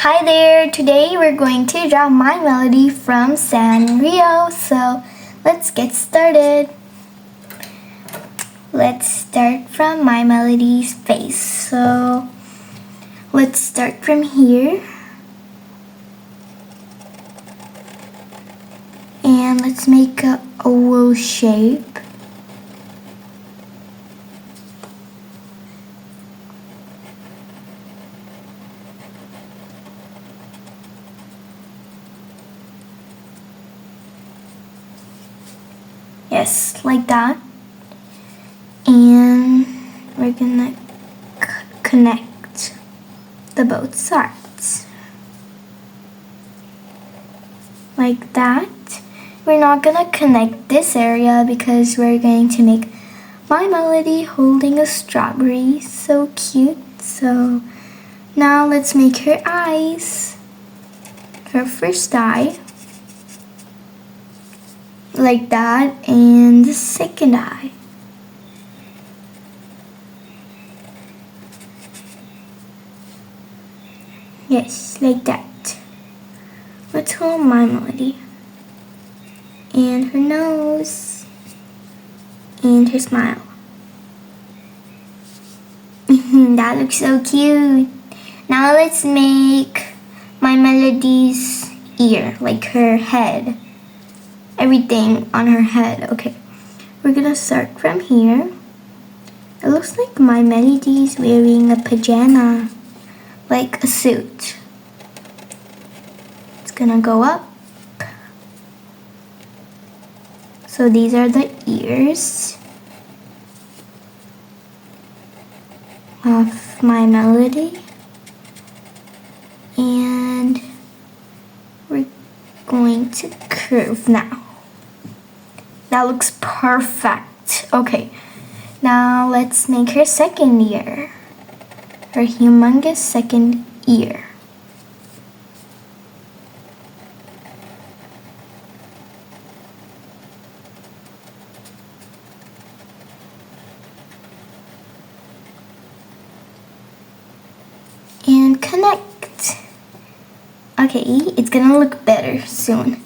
Hi there! Today we're going to draw my melody from Sanrio. So let's get started. Let's start from my melody's face. So let's start from here. And let's make a oval shape. Yes, like that. And we're gonna connect the both sides. Like that. We're not gonna connect this area because we're going to make my melody holding a strawberry. So cute. So now let's make her eyes. Her first eye. Like that, and the second eye. Yes, like that. Let's hold my melody. And her nose. And her smile. That looks so cute. Now let's make my melody's ear, like her head. Everything on her head. Okay, we're gonna start from here. It looks like my melody's wearing a pajama, like a suit. It's gonna go up. So these are the ears of my melody. And we're going to curve now. That looks perfect. Okay, now let's make her second ear. Her humongous second ear. And connect. Okay, it's gonna look better soon.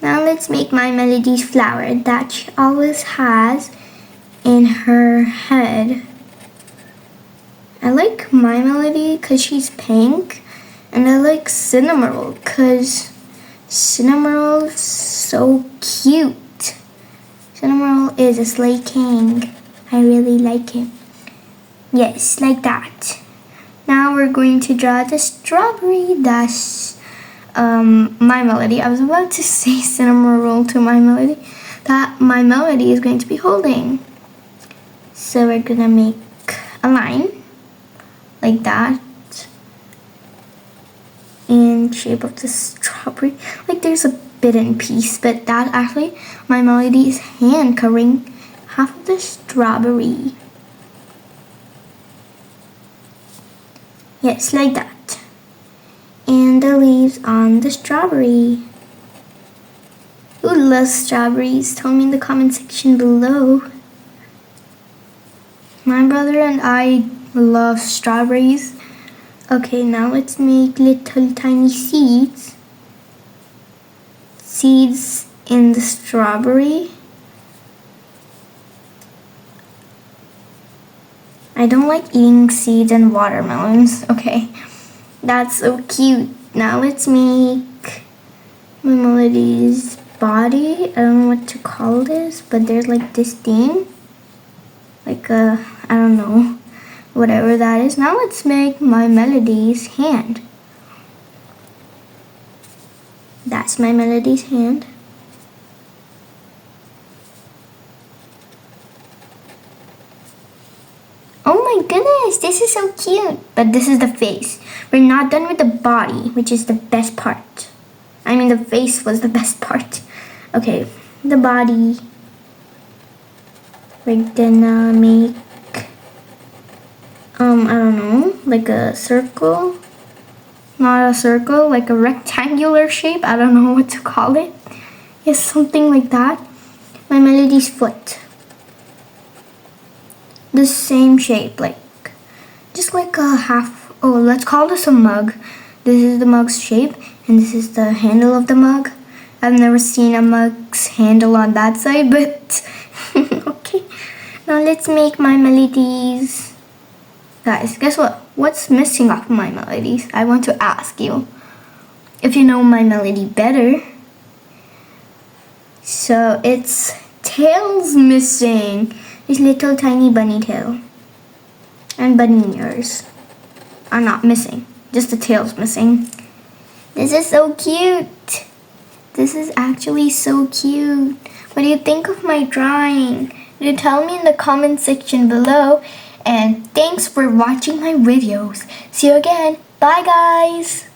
Now let's make my melody's flower that she always has in her head. I like my melody because she's pink, and I like Cinnamoroll because Cinnamoroll is so cute. Cinnamoroll is a sleigh king. I really like him. Yes, like that. Now we're going to draw the strawberry that's my melody. I was about to say Cinnamoroll to my melody. That my melody is going to be holding. So we're gonna make a line like that in shape of the strawberry. Like there's a bitten piece, but that actually my melody is hand covering half of the strawberry. Yes, like that. And the leaves on the strawberry. Who loves strawberries? Tell me in the comment section below. My brother and I love strawberries. Okay, now let's make little tiny seeds. Seeds in the strawberry. I don't like eating seeds and watermelons. Okay. That's so cute. Now let's make my melody's body. I don't know what to call this, but there's like this thing. Like I don't know, whatever that is. Now let's make my melody's hand. That's my melody's hand. Oh my goodness, this is so cute. But this is the face. We're not done with the body, which is the best part. I mean, the face was the best part. Okay, the body. We're gonna make, I don't know, like a circle. Not a circle, like a rectangular shape. I don't know what to call it. Yes, something like that. My melody's foot. The same shape, like just like a half. Oh, let's call this a mug. This is the mug's shape, and this is the handle of the mug. I've never seen a mug's handle on that side, but okay. Now let's make my melodies. Guys, guess what? What's missing off my melodies? I want to ask you if you know my melody better. So it's tails missing. This little tiny bunny tail. And bunny ears are not missing. Just the tail's missing. This is so cute. This is actually so cute. What do you think of my drawing? You tell me in the comment section below. And thanks for watching my videos. See you again. Bye guys.